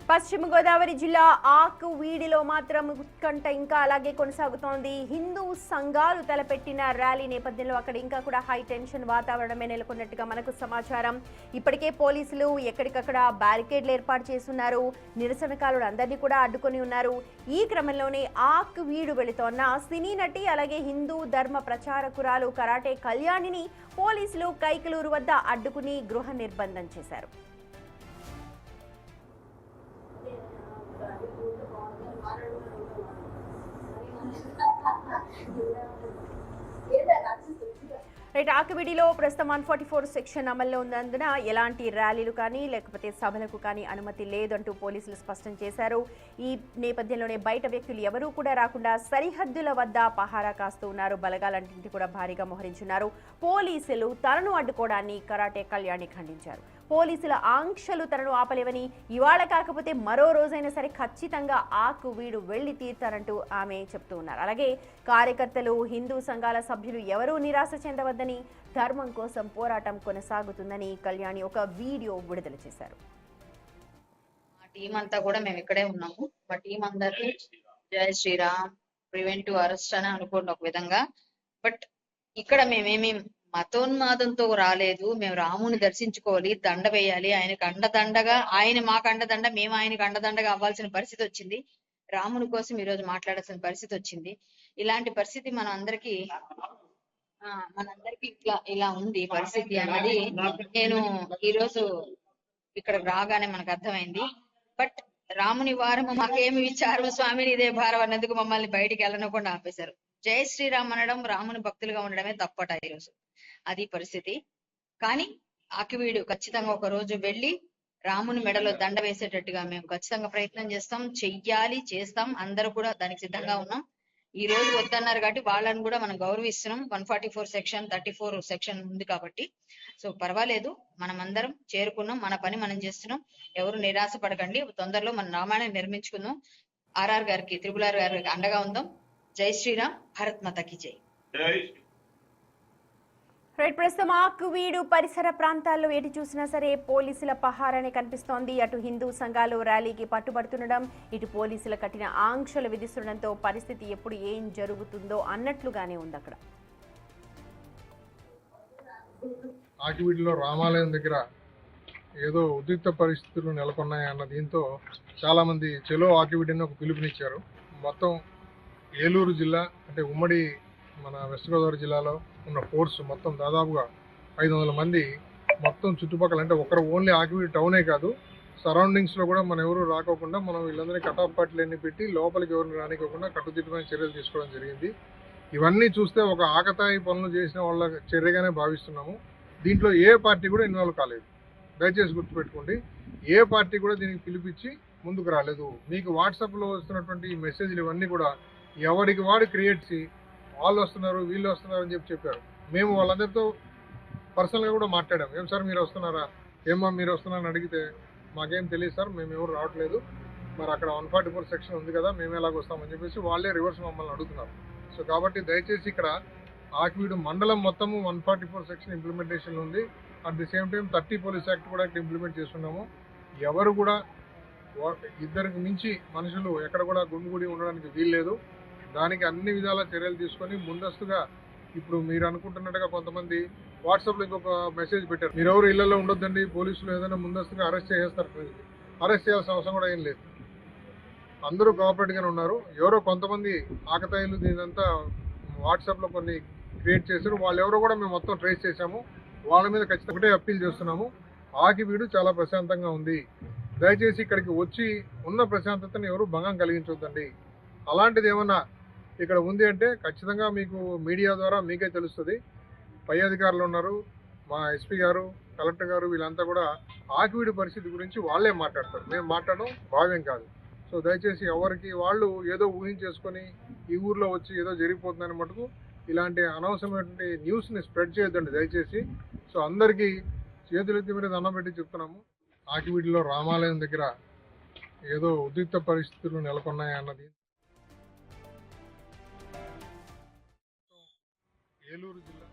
పశ్చిమ గోదావరి జిల్లా ఆకువీడిలో మాత్రం ఉత్కంఠ ఇంకా అలాగే కొనసాగుతోంది. హిందూ సంఘాలు తలపెట్టిన ర్యాలీ నేపథ్యంలో అక్కడ ఇంకా కూడా హై టెన్షన్ వాతావరణమే నెలకొన్నట్టుగా మనకు సమాచారం. ఇప్పటికే పోలీసులు ఎక్కడికక్కడ బ్యారికేడ్లు ఏర్పాటు చేస్తున్నారు. నిరసనకారులు అందరినీ కూడా అడ్డుకొని ఉన్నారు. ఈ క్రమంలోనే ఆకువీడు వెళుతోన్న సినీ నటి అలాగే హిందూ ధర్మ ప్రచారకురాలు కరాటే కళ్యాణిని పోలీసులు కైకలూరు వద్ద అడ్డుకుని గృహ నిర్బంధం చేశారు. రైట్, ఆకువీడిలో ప్రస్తుతం 144 సెక్షన్ అమల్లో ఉన్నందున ఎలాంటి ర్యాలీలు కానీ లేకపోతే సభలకు కానీ అనుమతి లేదంటూ పోలీసులు స్పష్టం చేశారు. ఈ నేపథ్యంలోనే బయట వ్యక్తులు ఎవరూ కూడా రాకుండా సరిహద్దుల వద్ద పహారా కాస్తూ ఉన్నారు. బలగాలంటింటి కూడా భారీగా మోహరించున్నారు. పోలీసులు తనను అడ్డుకోవడాన్ని కరాటే కళ్యాణి ఖండించారు. పోలీసుల ఆంక్షలు తనను ఆపలేవని, ఇవాళ కాకపోతే మరో రోజైనా సరే ఖచ్చితంగా ఆకువీడు వెళ్లి తీరుతారంటూ ఆమె చెప్తూ ఉన్నారు. అలాగే కార్యకర్తలు, హిందూ సంఘాల సభ్యులు ఎవరూ నిరాశ చెందవద్దని, ధర్మం కోసం పోరాటం కొనసాగుతుందని కళ్యాణి ఒక వీడియో విడుదల చేశారు. మా టీం అంతా కూడా మేము ఇక్కడే ఉన్నాము. మా టీం అందరికీ జై శ్రీరామ్, ప్రివెంటివ్ అరెస్ట్ అని అనుకోండి ఒక విధంగా. బట్ ఇక్కడ మేమేమి మతోన్మాదంతో రాలేదు. మేము రాముని దర్శించుకోవాలి, దండ వేయాలి, ఆయనకు అండదండగా, ఆయన మాకు అండదండ, మేము ఆయనకు అండదండగా అవ్వాల్సిన పరిస్థితి వచ్చింది. రాముని కోసం ఈ రోజు మాట్లాడాల్సిన పరిస్థితి వచ్చింది. ఇలాంటి పరిస్థితి మనందరికీ ఇలా ఉంది పరిస్థితి అన్నది నేను ఈ రోజు ఇక్కడ రాగానే మనకు అర్థమైంది. బట్ రాముని వారము మాకేమి విచారం స్వామిని ఇదే భారం అన్నందుకు మమ్మల్ని బయటికి వెళ్ళనకుండా ఆపేశారు. జై శ్రీరామ్ అనడం, రాముని భక్తులుగా ఉండడమే తప్పట ఈరోజు. అది పరిస్థితి. కానీ ఆకివీడు ఖచ్చితంగా ఒక రోజు వెళ్ళి రాముని మెడలో దండ వేసేటట్టుగా మేము ఖచ్చితంగా ప్రయత్నం చేస్తాం, చెయ్యాలి, చేస్తాం. అందరూ కూడా దానికి సిద్ధంగా ఉన్నాం. ఈ రోజు వద్దన్నారు కాబట్టి వాళ్ళని కూడా మనం గౌరవిస్తున్నాం. 144 సెక్షన్ 34 సెక్షన్ ఉంది కాబట్టి సో పర్వాలేదు, మనం అందరం చేరుకున్నాం, మన పని మనం చేస్తున్నాం. ఎవరు నిరాశ పడకండి. తొందరలో మన రామాయణం నిర్మించుకుందాం. ఆర్ఆర్ గారికి, త్రిపుల్ ఆర్ గారికి అండగా ఉందాం. జై శ్రీరామ్, భారత్ మాతాకి జై. రైట్, ప్రస్తుతం ఆకువీడు పరిసర ప్రాంతాల్లో ఎటు చూసినా సరే పోలీసుల పహారానే కనిపిస్తోంది. అటు హిందూ సంఘాలు ర్యాలీకి పట్టుబడుతుండడం, ఇటు పోలీసుల కఠిన ఆంక్షలు విధిస్తుండడంతో పరిస్థితి ఎప్పుడు ఏం జరుగుతుందో అన్నట్లుగానే ఉంది. అక్కడ ఆకివీడిలో రామాలయం దగ్గర ఏదో ఉద్రిక్త పరిస్థితులు నెలకొన్నాయన్న దీంతో చాలా మంది చెలో ఆకివీడిని ఒక పిలుపునిచ్చారు. మొత్తం ఏలూరు జిల్లా అంటే ఉమ్మడి మన వెస్ట్ గోదావరి జిల్లాలో ఉన్న ఫోర్స్ మొత్తం దాదాపుగా 500 మంది మొత్తం చుట్టుపక్కల, అంటే ఒకరు ఓన్లీ ఆకివీడి టౌనే కాదు, సరౌండింగ్స్లో కూడా మనం ఎవరు రాకోకుండా మనం వీళ్ళందరినీ కటాఫ్ పార్టీలన్నీ పెట్టి లోపలికి ఎవరిని రానికోకుండా కట్టుదిట్టమైన చర్యలు తీసుకోవడం జరిగింది. ఇవన్నీ చూస్తే ఒక ఆకతాయి పనులు చేసిన వాళ్ళ చర్యగానే భావిస్తున్నాము. దీంట్లో ఏ పార్టీ కూడా ఇన్వాల్వ్ కాలేదు. దయచేసి గుర్తుపెట్టుకోండి, ఏ పార్టీ కూడా దీనికి పిలిపించి ముందుకు రాలేదు. మీకు వాట్సాప్లో వస్తున్నటువంటి ఈ మెసేజ్లు ఇవన్నీ కూడా ఎవరికి వాడు క్రియేట్ చేసి వాళ్ళు వస్తున్నారు, వీళ్ళు వస్తున్నారు అని చెప్పారు. మేము వాళ్ళందరితో పర్సనల్గా కూడా మాట్లాడాం. ఏం సార్ మీరు వస్తున్నారా, ఏమో మీరు వస్తున్నారని అడిగితే మాకేం తెలియదు సార్, మేము ఎవరు రావట్లేదు, మరి అక్కడ 144 సెక్షన్ ఉంది కదా, మేము ఎలాగ వస్తామని చెప్పేసి వాళ్ళే రివర్స్ మమ్మల్ని అడుగుతున్నారు. సో కాబట్టి దయచేసి ఇక్కడ ఆకివీడు మండలం మొత్తము 144 సెక్షన్ ఇంప్లిమెంటేషన్ ఉంది. At the same time 30 police act కూడా ఇక్కడ ఇంప్లిమెంట్ చేస్తున్నాము. ఎవరు కూడా ఇద్దరికి మించి మనుషులు ఎక్కడ కూడా గుమిగూడి ఉండడానికి వీల్లేదు. దానికి అన్ని విధాల చర్యలు తీసుకొని ముందస్తుగా ఇప్పుడు మీరు అనుకుంటున్నట్టుగా కొంతమంది వాట్సాప్లో ఇంకొక మెసేజ్ పెట్టారు, మీరు ఎవరు ఇళ్లలో ఉండొద్దండి, పోలీసులు ఏదైనా ముందస్తుగా అరెస్ట్ చేసేస్తారు. అరెస్ట్ చేయాల్సిన అవసరం కూడా ఏం లేదు. అందరూ కోఆపరేట్గానే ఉన్నారు. ఎవరో కొంతమంది ఆకతాయిలు దీనంతా వాట్సాప్లో కొన్ని క్రియేట్ చేశారు. వాళ్ళు ఎవరో కూడా మేము మొత్తం ట్రేస్ చేశాము. వాళ్ళ మీద ఖచ్చితంగా ఒకటే అప్పీల్ చేస్తున్నాము, ఆకివీడు చాలా ప్రశాంతంగా ఉంది. దయచేసి ఇక్కడికి వచ్చి ఉన్న ప్రశాంతతను ఎవరు భంగం కలిగించొద్దండి. అలాంటిది ఏమన్నా ఇక్కడ ఉంది అంటే ఖచ్చితంగా మీకు మీడియా ద్వారా మీకే తెలుస్తుంది. పై అధికారులు ఉన్నారు, మా ఎస్పీ గారు, కలెక్టర్ గారు, వీళ్ళంతా కూడా ఆకివీడు పరిస్థితి గురించి వాళ్ళే మాట్లాడతారు. మేము మాట్లాడడం భావ్యం కాదు. సో దయచేసి ఎవరికి వాళ్ళు ఏదో ఊహించేసుకొని ఈ ఊర్లో వచ్చి ఏదో జరిగిపోతుందని మటుకు ఇలాంటి అనవసరమైనటువంటి న్యూస్ని స్ప్రెడ్ చేయొద్దండి దయచేసి. సో అందరికీ చేతులెత్తి మీద దండం పెట్టి చెప్తున్నాము, ఆకివీడిలో రామాలయం దగ్గర ఏదో ఉద్రిక్త పరిస్థితులు నెలకొన్నాయన్నది ఏలూరు జిల్లా